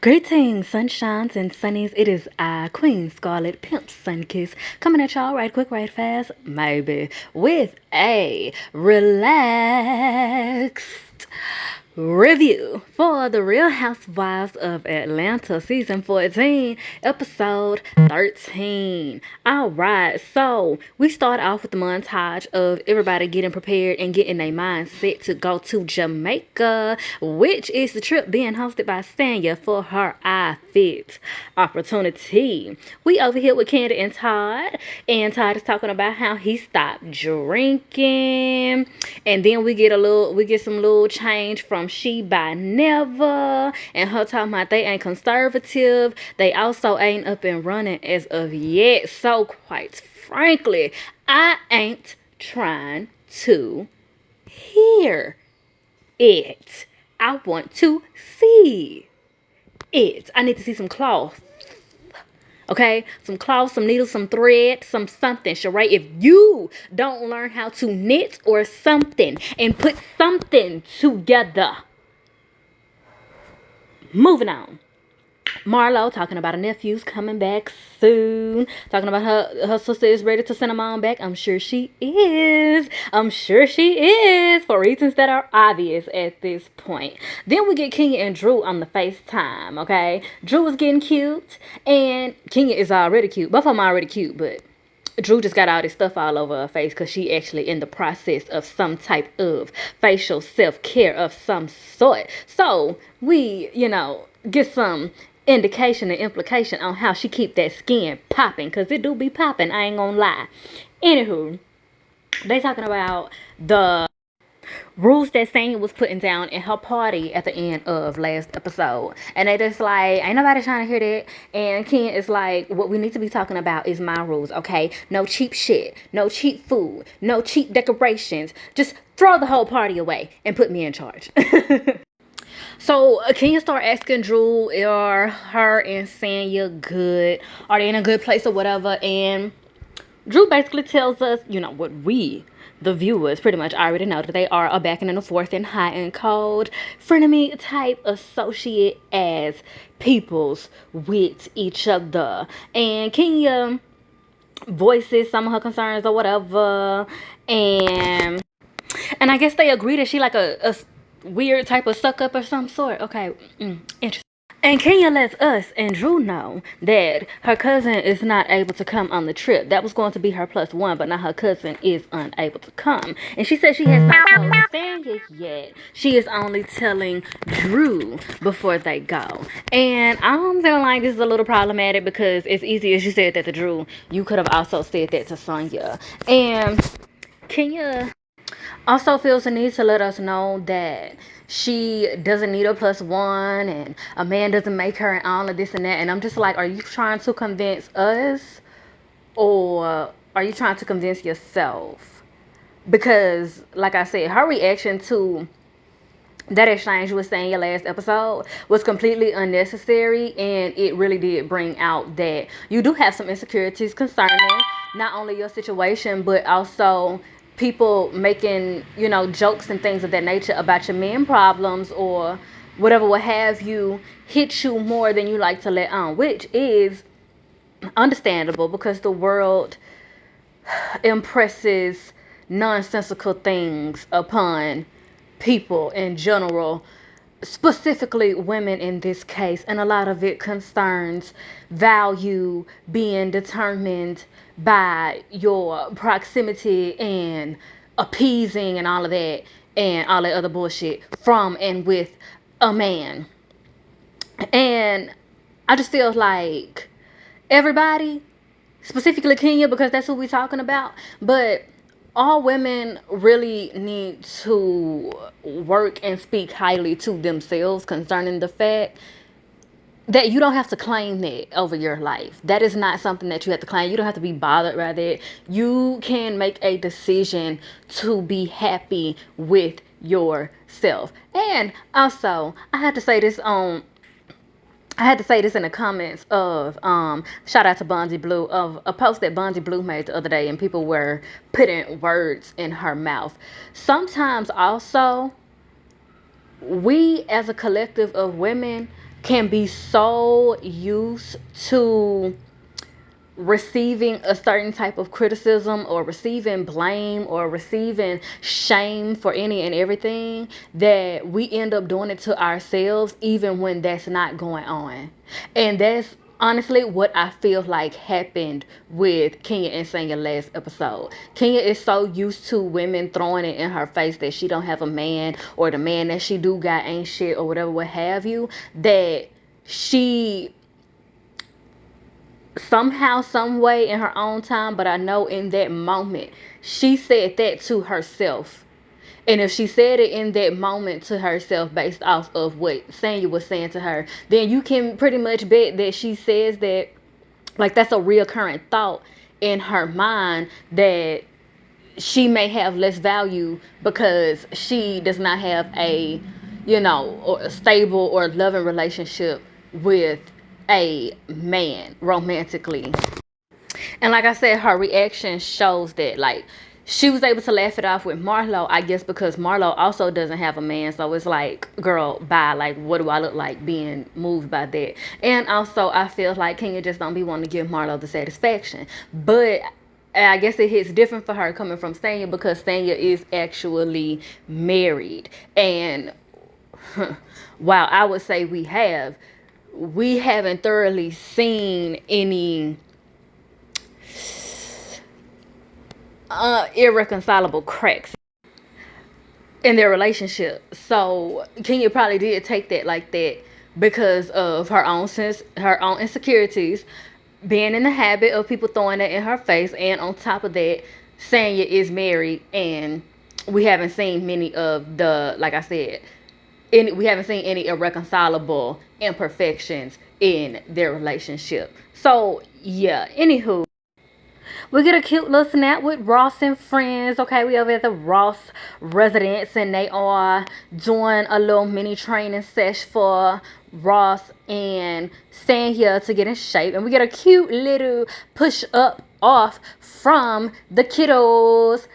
Greetings, sunshines and sunnies. It is I, Queen Scarlet Pimp Sunkiss, coming at y'all right quick, right fast, maybe, with a relaxed review for the Real Housewives of Atlanta season 14 episode 13. All right, so we start off with the montage of everybody getting prepared and getting their mindset to go to Jamaica, which is the trip being hosted by Sanya for her iFit opportunity. We over here with Candy and Todd is talking about how he stopped drinking, and then we get some little change from She by Never, and her talking about they ain't conservative. They also ain't up and running as of yet. So quite frankly, I ain't trying to hear it. I want to see it. I need to see some cloth. Okay, some cloth, some needles, some thread, something, Sheree. If you don't learn how to knit or something and put something together, moving on. Marlo talking about her nephew's coming back soon. Talking about her sister is ready to send them on back. I'm sure she is. For reasons that are obvious at this point. Then we get Kenya and Drew on the FaceTime, okay? Drew is getting cute and Kenya is already cute. Both of them are already cute, but Drew just got all this stuff all over her face because she actually in the process of some type of facial self-care of some sort. So we, get some indication and implication on how she keep that skin popping, because it do be popping, I ain't gonna lie. Anywho, they talking about the rules that Sanya was putting down in her party at the end of last episode. And they just like, ain't nobody trying to hear that. And Ken is like, what we need to be talking about is my rules, okay? No cheap shit, no cheap food, no cheap decorations. Just throw the whole party away and put me in charge. So Kenya start asking Drew, are her and Sanya good? Are they in a good place or whatever? And Drew basically tells us, what we, the viewers, pretty much already know, that they are a back and a forth and hot and cold frenemy type associate as peoples with each other. And Kenya voices some of her concerns or whatever. And I guess they agree that she like a weird type of suck up or some sort. Okay, interesting. And Kenya lets us and Drew know that her cousin is not able to come on the trip. That was going to be her +1, but now her cousin is unable to come. And she says she has not told Sanya yet. She is only telling Drew before they go. And I'm feeling like this is a little problematic because it's easy as you said that to Drew. You could have also said that to Sanya. And Kenya also feels the need to let us know that she doesn't need a +1 and a man doesn't make her and all of this and that. And I'm just like, are you trying to convince us or are you trying to convince yourself? Because like I said, her reaction to that exchange you were saying your last episode was completely unnecessary, and it really did bring out that you do have some insecurities concerning not only your situation but also people making jokes and things of that nature about your men problems or whatever will have you hit you more than you like to let on, which is understandable because the world impresses nonsensical things upon people in general, specifically women in this case, and a lot of it concerns value being determined by your proximity and appeasing and all of that and all that other bullshit from and with a man. And I just feel like everybody, specifically Kenya, because that's who we're talking about, but all women really need to work and speak highly to themselves concerning the fact that you don't have to claim that over your life. That is not something that you have to claim. You don't have to be bothered by that. You can make a decision to be happy with yourself. And also, I had to say this in the comments of shout out to Bonzi Blue, of a post that Bonzi Blue made the other day, and people were putting words in her mouth. Sometimes also we as a collective of women can be so used to receiving a certain type of criticism or receiving blame or receiving shame for any and everything that we end up doing it to ourselves even when that's not going on. And that's honestly what I feel like happened with Kenya and Sanya last episode. Kenya is so used to women throwing it in her face that she don't have a man, or the man that she do got ain't shit, or whatever, what have you, that she somehow, some way, in her own time, but I know in that moment she said that to herself. And if she said it in that moment to herself based off of what Sanya was saying to her, then you can pretty much bet that she says that, like, that's a reoccurring thought in her mind, that she may have less value because she does not have a, or a stable or loving relationship with a man romantically. And like I said, her reaction shows that, like, she was able to laugh it off with Marlo, I guess, because Marlo also doesn't have a man. So it's like, girl, bye. Like, what do I look like being moved by that? And also, I feel like Kenya just don't be wanting to give Marlo the satisfaction. But I guess it hits different for her coming from Sanya, because Sanya is actually married. And while I would say we haven't thoroughly seen any irreconcilable cracks in their relationship. So Kenya probably did take that like that because of her own insecurities, being in the habit of people throwing that in her face, and on top of that, Sanya is married, and we haven't seen many of the, like I said, we haven't seen any irreconcilable imperfections in their relationship. So yeah, anywho, we get a cute little snap with Ross and friends. Okay, we over at the Ross residence, and they are doing a little mini training sesh for Ross and Sanya to get in shape. And we get a cute little push up off from the kiddos.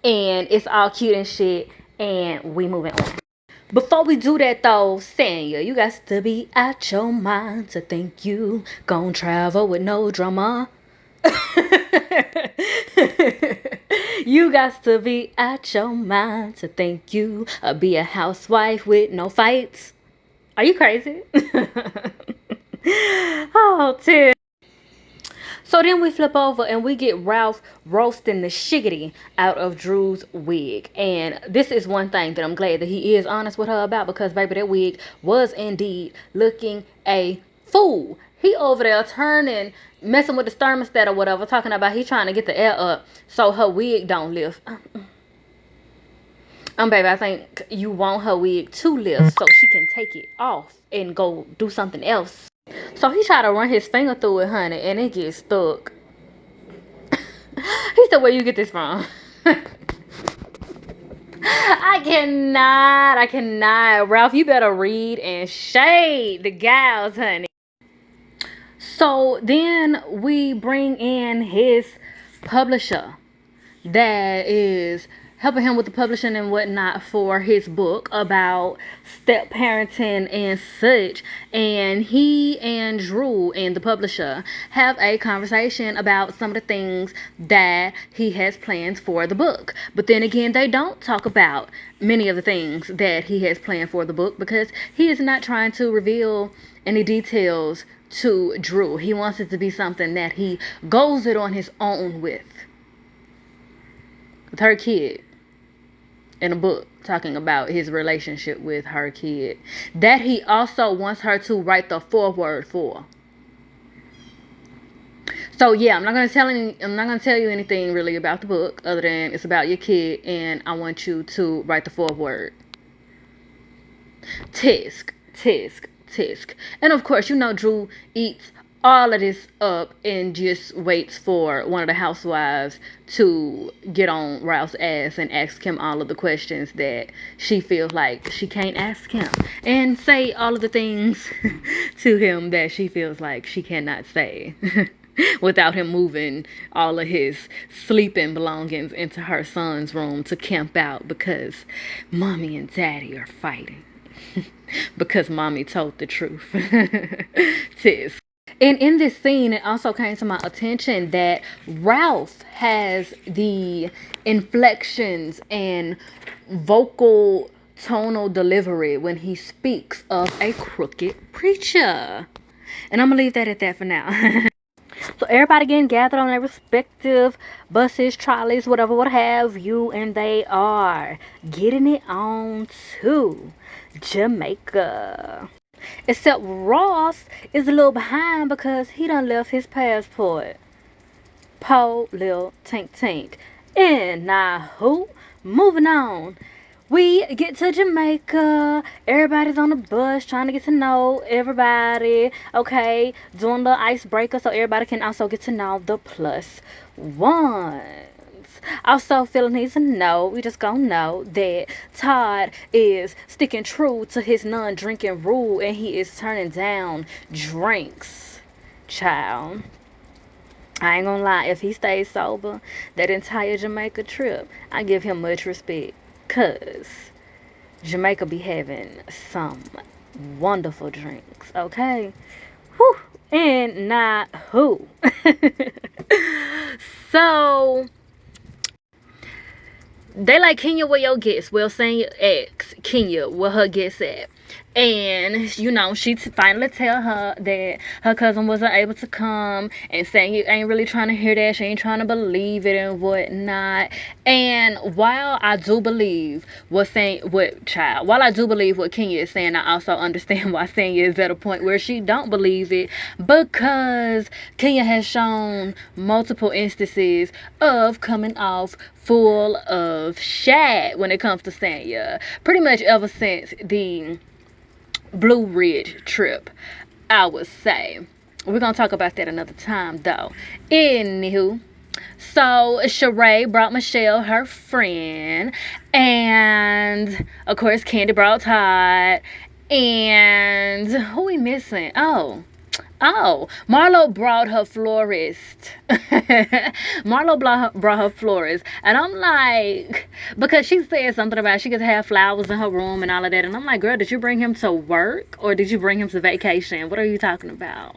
And it's all cute and shit. And we moving on. Before we do that though, Sanya, you got to be out your mind to think you gon' travel with no drama. You got to be out your mind to think you be a housewife with no fights. Are you crazy? Oh, Tim. So then we flip over and we get Ralph roasting the shiggity out of Drew's wig. And this is one thing that I'm glad that he is honest with her about, because baby, that wig was indeed looking a fool. He over there turning, messing with the thermostat or whatever, talking about he trying to get the air up so her wig don't lift. Baby, I think you want her wig to lift so she can take it off and go do something else. So he tried to run his finger through it, honey, and it gets stuck. He said, where you get this from? I cannot. Ralph, you better read and shade the gals, honey. So then we bring in his publisher that is helping him with the publishing and whatnot for his book about step parenting and such. And he and Drew and the publisher have a conversation about some of the things that he has planned for the book. But then again, they don't talk about many of the things that he has planned for the book, because he is not trying to reveal any details to Drew. He wants it to be something that he goes it on his own with her kid, in a book talking about his relationship with her kid, that he also wants her to write the foreword for. So yeah, I'm not gonna tell you anything really about the book other than it's about your kid, and I want you to write the foreword. Tisk, tisk, tisk. And of course, Drew eats all of this up and just waits for one of the housewives to get on Ralph's ass and ask him all of the questions that she feels like she can't ask him, and say all of the things to him that she feels like she cannot say without him moving all of his sleeping belongings into her son's room to camp out because mommy and daddy are fighting. because mommy told the truth. Tis. And in this scene, it also came to my attention that Ralph has the inflections and vocal tonal delivery when he speaks of a crooked preacher. And I'm gonna leave that at that for now. So everybody getting gathered on their respective buses, trolleys, whatever, what have you, and they are getting it on to Jamaica. Except Ross is a little behind because he done left his passport. Po lil tink tink. And now who? Moving on. We get to Jamaica. Everybody's on the bus trying to get to know everybody. Okay, doing the icebreaker so everybody can also get to know the plus ones. Also, feeling needs to know, we just gonna know that Todd is sticking true to his non-drinking rule and he is turning down drinks. Child. I ain't gonna lie, if he stays sober that entire Jamaica trip, I give him much respect. Cause Jamaica be having some wonderful drinks, okay? Whew. And not who. So they like, Kenya, where your guests? Well, saying ex Kenya, where her guests at? And you know, she finally tell her that her cousin wasn't able to come, and saying you ain't really trying to hear that, she ain't trying to believe it and whatnot. And while I do believe while I do believe what Kenya is saying, I also understand why Kenya is at a point where she don't believe it, because Kenya has shown multiple instances of coming off full of shit when it comes to Sanya. Pretty much ever since the Blue Ridge trip, I would say. We're gonna talk about that another time though. Anywho, so Sheree brought Michelle, her friend, and of course Candy brought Todd, and who we missing? Oh, Marlo brought her florist. Marlo brought her florist. And I'm like, because she said something about she could have flowers in her room and all of that. And I'm like, girl, did you bring him to work or did you bring him to vacation? What are you talking about?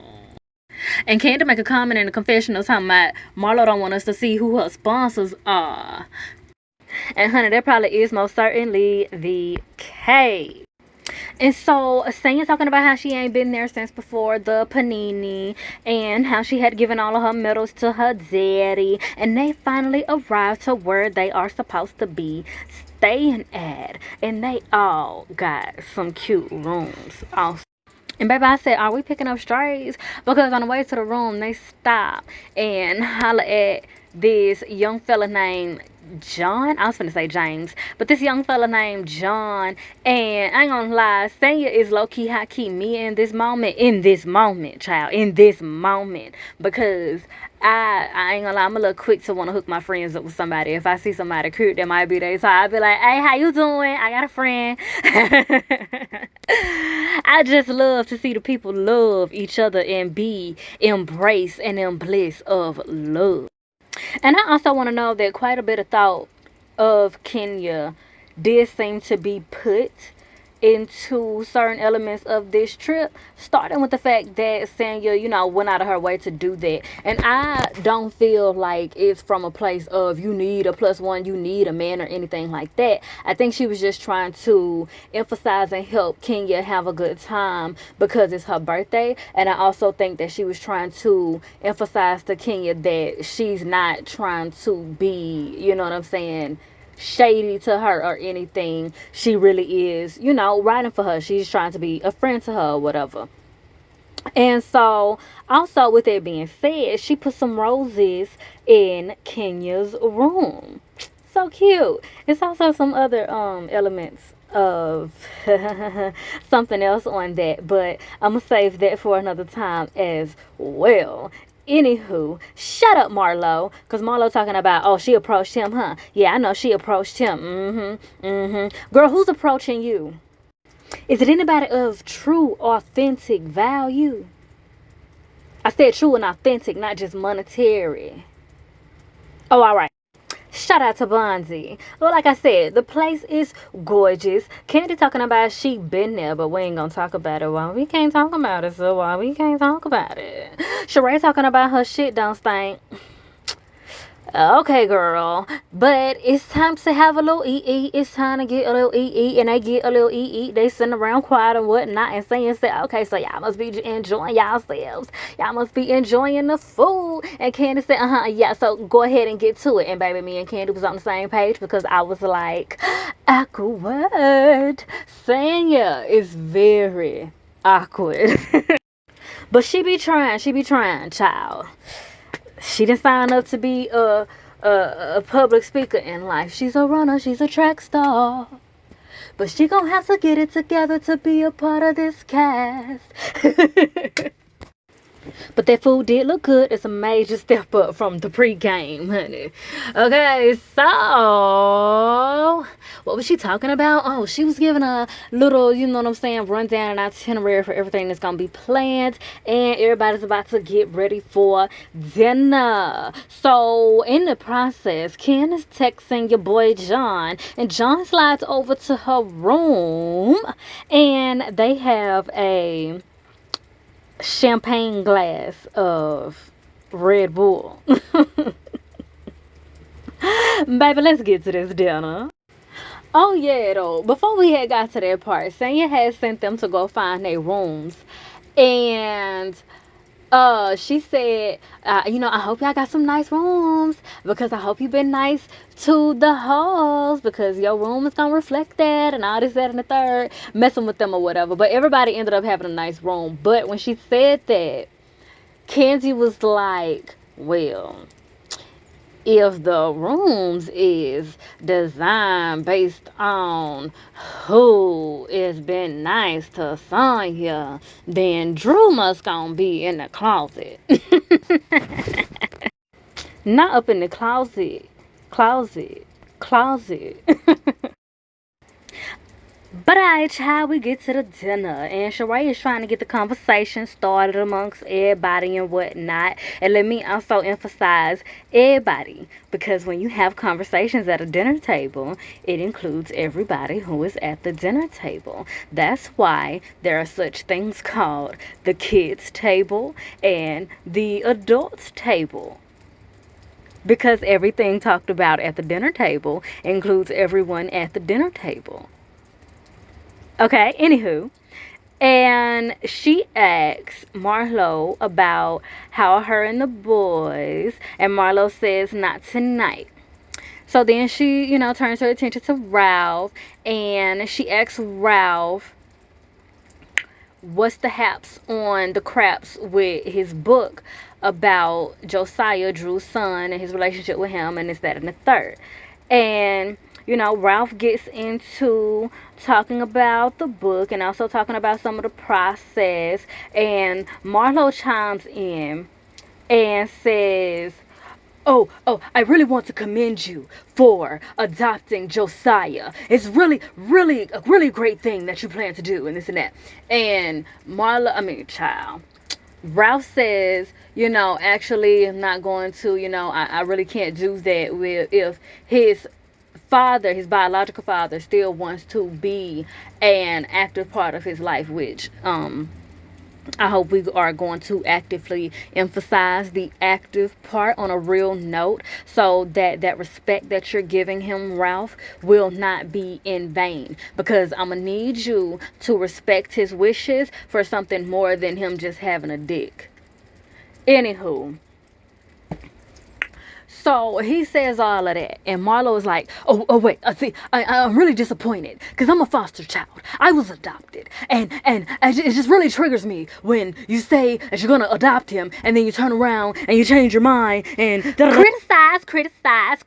And Candy make a comment in the confessional talking about Marlo don't want us to see who her sponsors are. And honey, that probably is most certainly the case. And so Sanya talking about how she ain't been there since before the panini, and how she had given all of her medals to her daddy, and they finally arrived to where they are supposed to be staying at, and they all got some cute rooms also. And baby, I said, are we picking up strays? Because on the way to the room, they stop and holler at this young fella named John. I was finna say James, but this young fella named John. And I ain't gonna lie, Sanya is low-key, high-key me in this moment, child, in this moment. Because I ain't gonna lie, I'm a little quick to want to hook my friends up with somebody. If I see somebody cute that might be there, so I'll be like, hey, how you doing? I got a friend. I just love to see the people love each other and be embraced and in bliss of love. And I also want to know that quite a bit of thought of Kenya did seem to be put into certain elements of this trip, starting with the fact that Sanya, you know, went out of her way to do that. And I don't feel like it's from a place of you need a plus one, you need a man or anything like that. I think she was just trying to emphasize and help Kenya have a good time because it's her birthday. And I also think that she was trying to emphasize to Kenya that she's not trying to be, you know what I'm saying, shady to her or anything. She really is, you know, riding for her. She's trying to be a friend to her or whatever. And so, also with that being said, she put some roses in Kenya's room. So cute. It's also some other elements of something else on that, but I'm gonna save that for another time as well. Anywho, shut up, Marlo. Because Marlo talking about, oh, she approached him, huh? Yeah, I know she approached him. Girl, who's approaching you? Is it anybody of true, authentic value? I said true and authentic, not just monetary. Oh, all right. Shout out to Bonzi. Well, like I said, the place is gorgeous. Candy talking about she been there, but we ain't gonna talk about it. Why we can't talk about it? So why we can't talk about it? Sheree talking about her shit don't stink. Okay, girl. But it's time to have a little eat. It's time to get a little eat. And they get a little eat. They sitting around quiet and whatnot and saying, okay, so y'all must be enjoying yourselves. Y'all must be enjoying the food. And Candy said, yeah, so go ahead and get to it. And baby, me and Candy was on the same page because I was like, awkward. Saying yeah is very awkward. But she be trying, child. She didn't sign up to be a public speaker in life. She's a runner. She's a track star. But she gonna have to get it together to be a part of this cast. But that food did look good. It's a major step up from the pregame, honey. Okay, so what was she talking about? Oh, she was giving a little, you know what I'm saying, rundown and itinerary for everything that's gonna be planned, and everybody's about to get ready for dinner. So in the process, Ken is texting your boy John, and John slides over to her room, and they have a champagne glass of Red Bull. Baby, let's get to this dinner. Oh yeah, though. Before we had got to that part, Sanya had sent them to go find their rooms, and she said, I hope y'all got some nice rooms because I hope you've been nice to the hoes because your room is gonna reflect that and all this, that, and the third, messing with them or whatever. But everybody ended up having a nice room. But when she said that, Kenzie was like, well, if the rooms is designed based on who is been nice to Sonya, then Drew must gonna be in the closet. Not up in the closet. Closet. But alright, child, we get to the dinner, and Sheree is trying to get the conversation started amongst everybody and whatnot. And let me also emphasize everybody, because when you have conversations at a dinner table, it includes everybody who is at the dinner table. That's why there are such things called the kids' table and the adults' table. Because everything talked about at the dinner table includes everyone at the dinner table. Okay, anywho. And she asks Marlo about how her and the boys, and Marlo says, not tonight. So then she, turns her attention to Ralph, and she asks Ralph what's the haps on the craps with his book about Josiah, Drew's son, and his relationship with him, and this, that, and the third. And Ralph gets into talking about the book and also talking about some of the process. And Marlo chimes in and says, Oh, I really want to commend you for adopting Josiah. It's really, really, a really great thing that you plan to do and this and that. And child. Ralph says, actually, I'm not going to, I really can't do that if his father, his biological father, still wants to be an active part of his life, which I hope we are going to actively emphasize the active part on a real note, so that respect that you're giving him, Ralph, will not be in vain, because I'm gonna need you to respect his wishes for something more than him just having a dick. Anywho, so he says all of that, and Marlo is like, oh wait, I'm really disappointed because I'm a foster child. I was adopted, and it just really triggers me when you say that you're gonna adopt him, and then you turn around and you change your mind and criticize.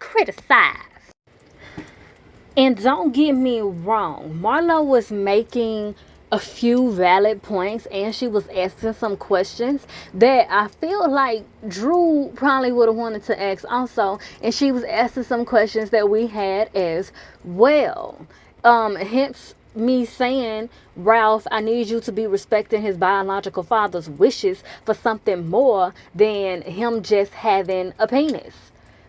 And don't get me wrong, Marlo was making a few valid points, and she was asking some questions that I feel like Drew probably would have wanted to ask also, and she was asking some questions that we had as well. Hence me saying, Ralph, I need you to be respecting his biological father's wishes for something more than him just having a penis.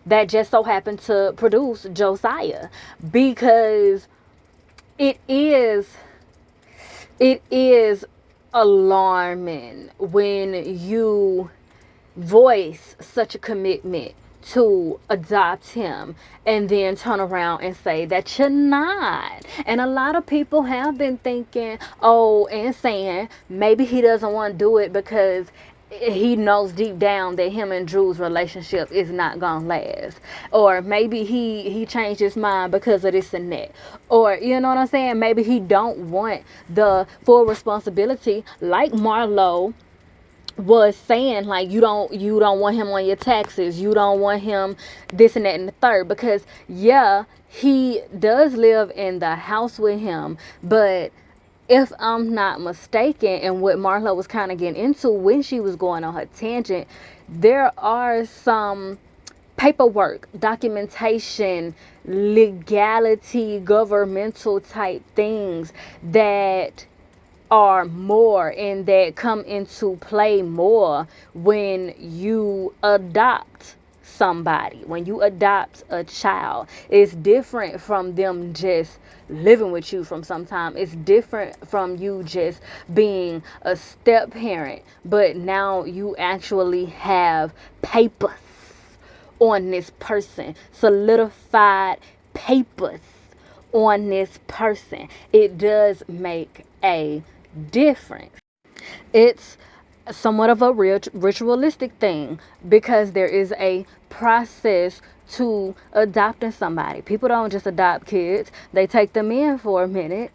that just so happened to produce Josiah, because it is it is alarming when you voice such a commitment to adopt him and then turn around and say that you're not. And a lot of people have been thinking, oh, and saying maybe he doesn't want to do it because he knows deep down that him and Drew's relationship is not gonna last, or maybe he changed his mind because of this and that, or you know what I'm saying, maybe he don't want the full responsibility, like Marlo was saying, like you don't want him on your taxes, you don't want him this and that and the third, because yeah, he does live in the house with him, but if I'm not mistaken, and what Marlo was kind of getting into when she was going on her tangent, there are some paperwork, documentation, legality, governmental type things that are more and that come into play more when you adopt somebody, when you adopt a child. It's different from them just living with you from some time. It's different from you just being a step parent, but now you actually have papers on this person, solidified papers on this person. It does make a difference. It's somewhat of a ritualistic thing, because there is a process to adopting somebody. People don't just adopt kids, they take them in for a minute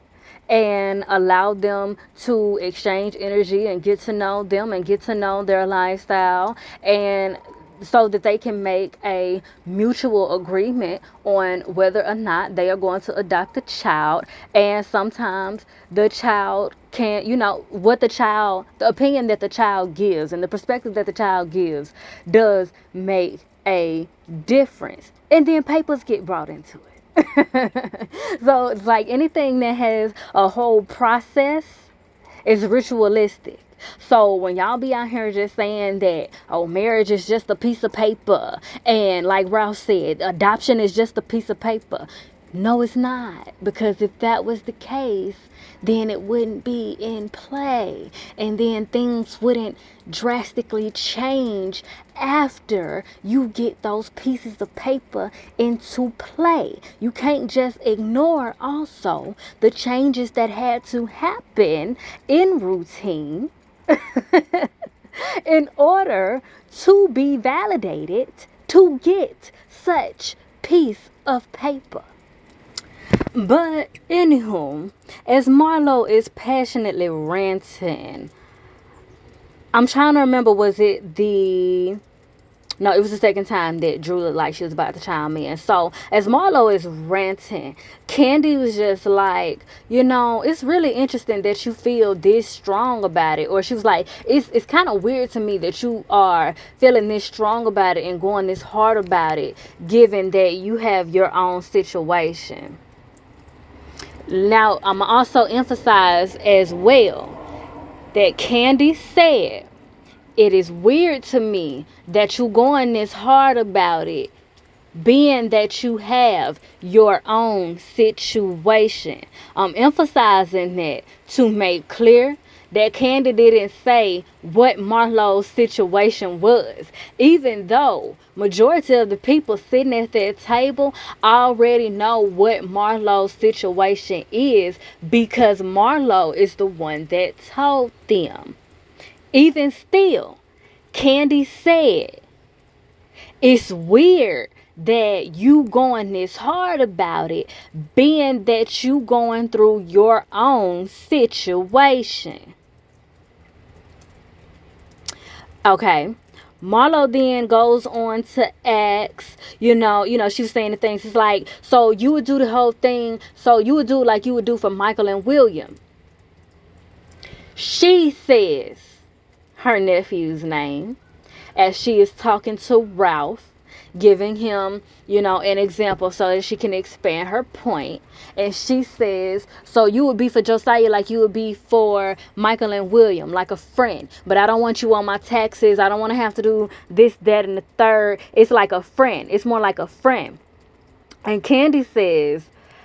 and allow them to exchange energy and get to know them and get to know their lifestyle, and so that they can make a mutual agreement on whether or not they are going to adopt the child. And sometimes the child can, what the opinion that the child gives and the perspective that the child gives does make a difference. And then papers get brought into it. So it's like anything that has a whole process is ritualistic. So when y'all be out here just saying that, oh, marriage is just a piece of paper, and like Ralph said, adoption is just a piece of paper. No, it's not. Because if that was the case, then it wouldn't be in play. And then things wouldn't drastically change after you get those pieces of paper into play. You can't just ignore also the changes that had to happen in routine in order to be validated to get such piece of paper. But anywho, as Marlo is passionately ranting, I'm trying to remember, was it the... No, it was the second time that Drew looked like she was about to chime in. So, as Marlo is ranting, Candy was just like, it's really interesting that you feel this strong about it. Or she was like, it's kind of weird to me that you are feeling this strong about it and going this hard about it, given that you have your own situation. Now, I'm going to also emphasize as well that Candy said, it is weird to me that you going this hard about it, being that you have your own situation. I'm emphasizing that to make clear that Candy didn't say what Marlo's situation was, even though majority of the people sitting at that table already know what Marlo's situation is, because Marlo is the one that told them. Even still, Candy said, it's weird that you going this hard about it, being that you going through your own situation. Okay. Marlo then goes on to ask, she was saying the things. It's like, so you would do the whole thing, so you would do like you would do for Michael and William. She says her nephew's name as she is talking to Ralph. giving him, an example so that she can expand her point. And she says, so you would be for Josiah like you would be for Michael and William, like a friend. But I don't want you on my taxes. I don't want to have to do this, that, and the third. It's like a friend. It's more like a friend. And Candy says,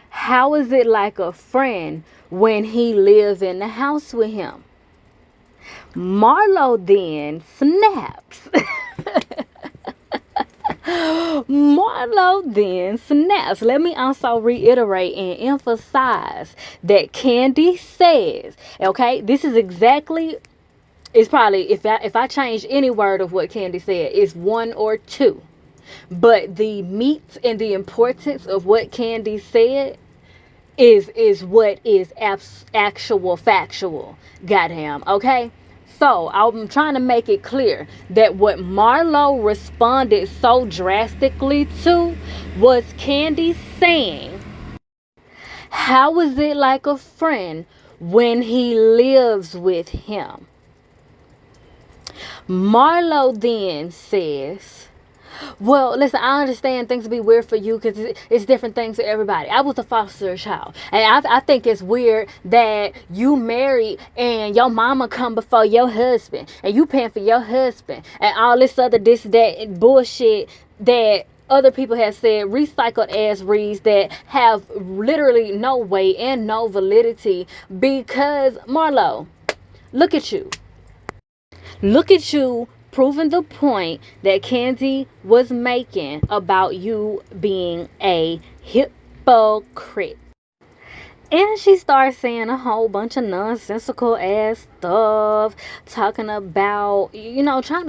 how is it like a friend when he lives in the house with him? Marlo then snaps. Marlo then snaps. Let me also reiterate and emphasize that Candy says, okay, this is exactly, it's probably, if I change any word of what Candy said, it's 1 or 2. But the meat and the importance of what Candy said is what is actual factual. Goddamn, okay? So I'm trying to make it clear that what Marlo responded so drastically to was Candy saying, how is it like a friend when he lives with him? Marlo then says, well, listen, I understand things be weird for you because it's different things for everybody. I was a foster child, and I think it's weird that you married and your mama come before your husband, and you paying for your husband, and all this other this, that bullshit that other people have said, recycled ass reads that have literally no weight and no validity. Because, Marlo, look at you. Look at you proving the point that Candy was making about you being a hypocrite. And she starts saying a whole bunch of nonsensical ass stuff, talking about, trying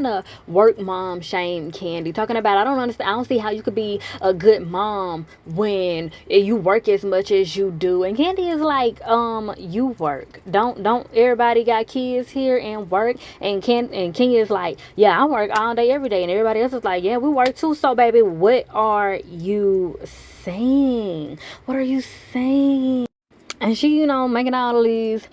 to work mom shame Candy. Talking about, I don't understand, I don't see how you could be a good mom when you work as much as you do. And Candy is like, you work. Don't everybody got kids here and work? And Kenya is like, yeah, I work all day every day. And everybody else is like, yeah, we work too. So baby, what are you saying? What are you saying? And she, making all these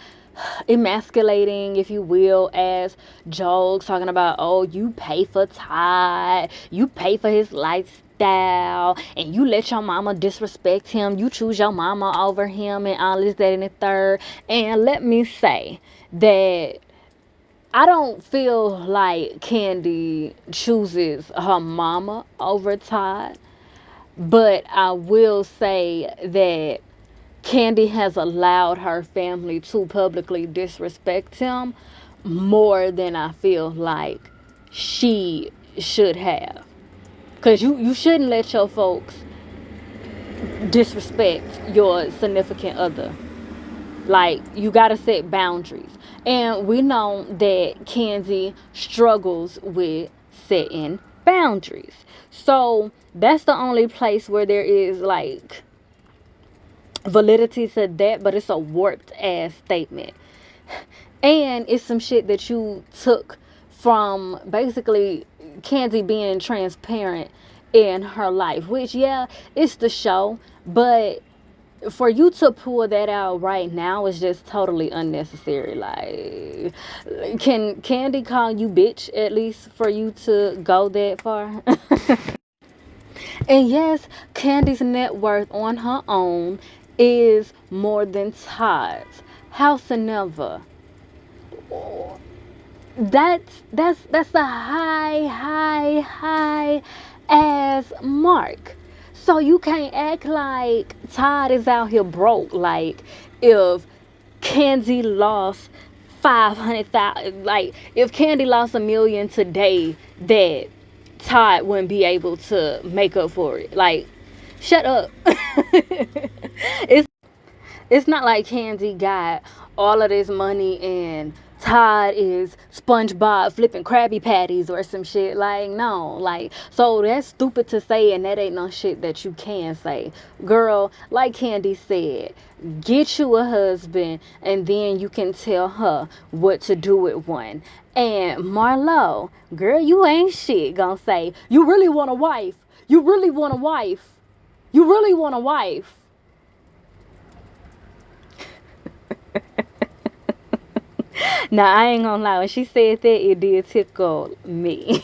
emasculating, if you will, as jokes, talking about, oh, you pay for Todd, you pay for his lifestyle, and you let your mama disrespect him, you choose your mama over him, and all this, that, and the third. And let me say that I don't feel like Candy chooses her mama over Todd. But I will say that Candy has allowed her family to publicly disrespect him more than I feel like she should have. Because you shouldn't let your folks disrespect your significant other. Like, you got to set boundaries. And we know that Candy struggles with setting boundaries. So that's the only place where there is like validity to that, but it's a warped ass statement. And it's some shit that you took from basically Candy being transparent in her life, which, yeah, it's the show, but for you to pull that out right now is just totally unnecessary. Like, can Candy call you bitch at least for you to go that far? And yes, Candy's net worth on her own is more than Todd's. Howsoever, that's a high ass mark. So you can't act like Todd is out here broke. Like, if Candy lost 500,000, like if Candy lost $1 million today, that Todd wouldn't be able to make up for it. Like, shut up. it's it's not like Candy got all of this money and Todd is SpongeBob flipping Krabby Patties or some shit. Like, no. Like, so that's stupid to say, and that ain't no shit that you can say. Girl, like Candy said, get you a husband and then you can tell her what to do with one. And Marlo, girl, you ain't shit gonna say, you really want a wife. You really want a wife. You really want a wife. Now, I ain't gonna lie. When she said that, it did tickle me.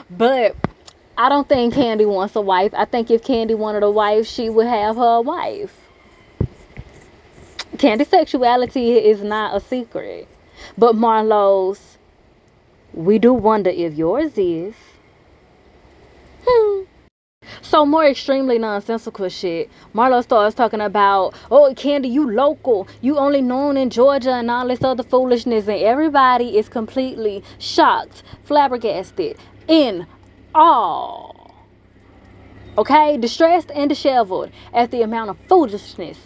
But I don't think Candy wants a wife. I think if Candy wanted a wife, she would have her wife. Candy's sexuality is not a secret. But Marlo's, we do wonder if yours is. So more extremely nonsensical shit. Marlo starts talking about, oh, Candy, you local. You only known in Georgia and all this other foolishness. And everybody is completely shocked, flabbergasted, in awe. Okay? Distressed and disheveled at the amount of foolishness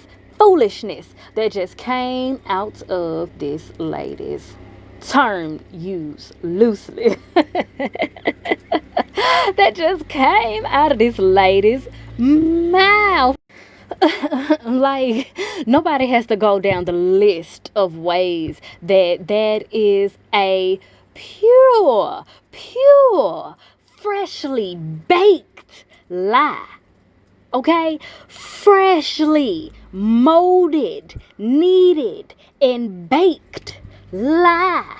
that just came out of this lady's term used loosely. That just came out of this lady's mouth. Like, nobody has to go down the list of ways that is a pure, freshly baked lie. Okay? Freshly molded, kneaded, and baked lie.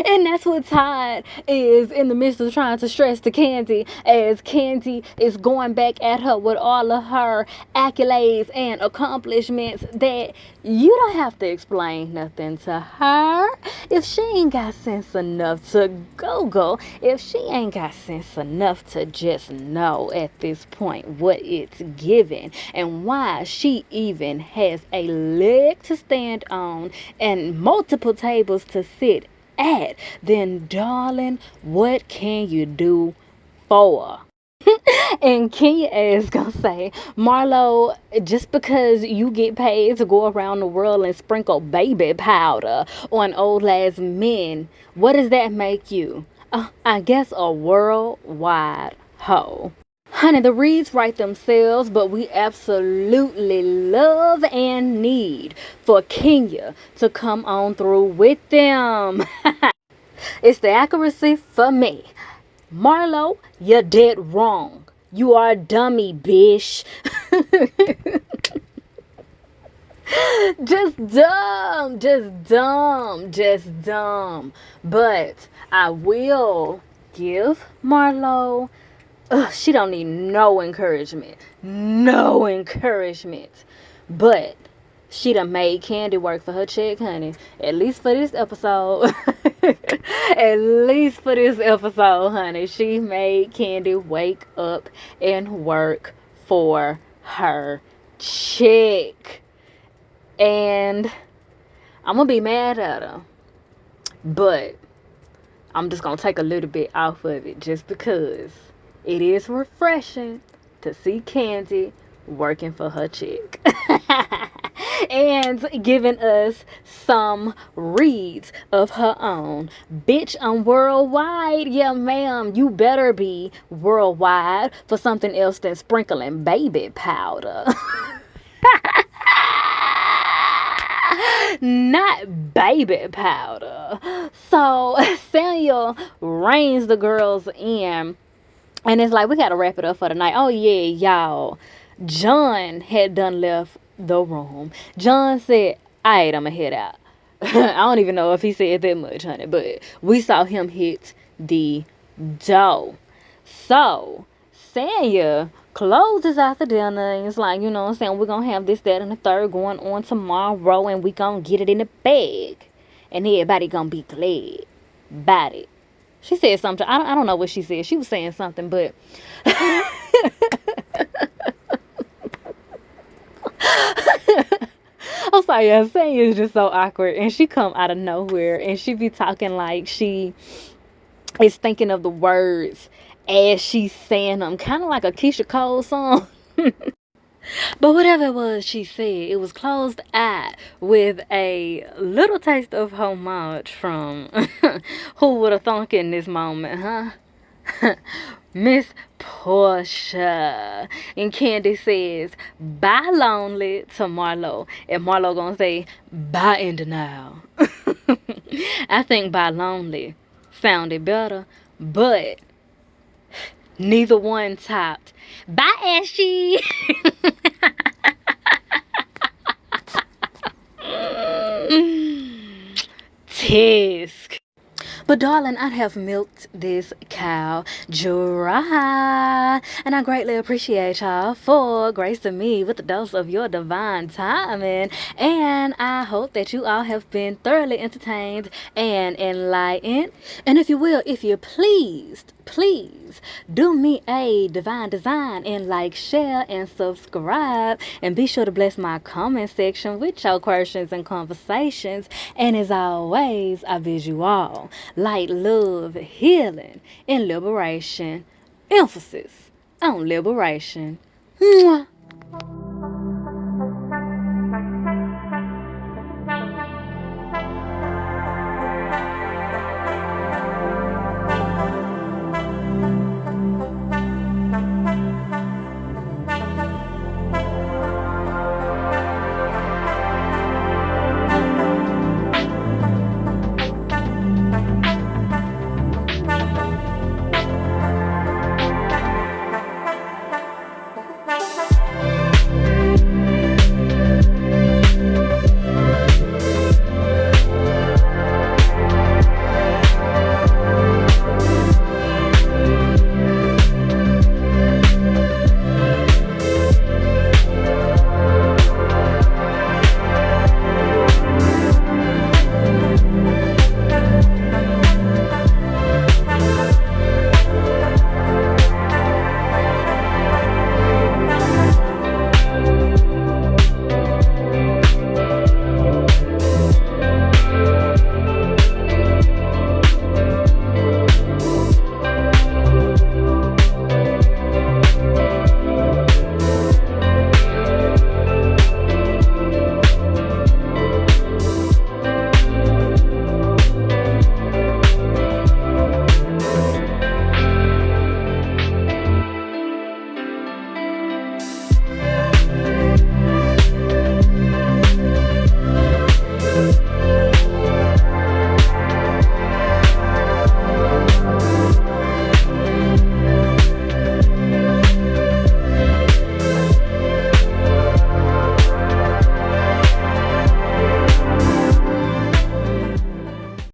And that's what Todd is in the midst of trying to stress to Candy, as Candy is going back at her with all of her accolades and accomplishments, that you don't have to explain nothing to her. If she ain't got sense enough to Google, if she ain't got sense enough to just know at this point what it's giving and why she even has a leg to stand on and multiple tables to sit at, then darling, what can you do for? And Kenya is gonna say, Marlo, just because you get paid to go around the world and sprinkle baby powder on old ass men, what does that make you? I guess a worldwide hoe. Honey, the reads write themselves, but we absolutely love and need for Kenya to come on through with them. It's the accuracy for me. Marlo, you're dead wrong. You are a dummy, bitch. Just dumb. But I will give Marlo, she don't need no encouragement. No encouragement. But she done made Candy work for her check, honey. At least for this episode. At least for this episode, honey. She made Candy wake up and work for her check. And I'm gonna be mad at her. But I'm just gonna take a little bit off of it just because it is refreshing to see Candy working for her check. And giving us some reads of her own. Bitch, I'm worldwide. Yeah, ma'am, you better be worldwide for something else than sprinkling baby powder. Not baby powder. So Samuel reins the girls in, and it's like, we gotta wrap it up for the night. Oh yeah, y'all, John had done left the room. John said, alright, I'ma head out. I don't even know if he said that much, honey, but we saw him hit the door. So Sanya closes out the dinner and it's like, you know what I'm saying, we're gonna have this, that, and the third going on tomorrow, and we gonna get it in the bag, and everybody gonna be glad about it. She said something. I don't know what she said. She was saying something, but I'm sorry, yeah, saying is just so awkward, and she come out of nowhere, and she be talking like she is thinking of the words as she's saying them, kind of like a Keisha Cole song. But whatever it was she said, it was closed out with a little taste of homage from who would have thunk in this moment, huh? Miss Portia. And Candy says, bye lonely to Marlo. And Marlo gonna say, bye in denial. I think bye lonely sounded better, but neither one topped bye Ashy. Tisk. But But darling, I have milked this cow dry, and I greatly appreciate y'all for gracing me with a dose of your divine timing. And I hope that you all have been thoroughly entertained and enlightened. And if you will, if you're pleased, please do me a divine design and like, share, and subscribe. And be sure to bless my comment section with your questions and conversations. And as always, I bid you all light, love, healing, and liberation. Emphasis on liberation. Mwah.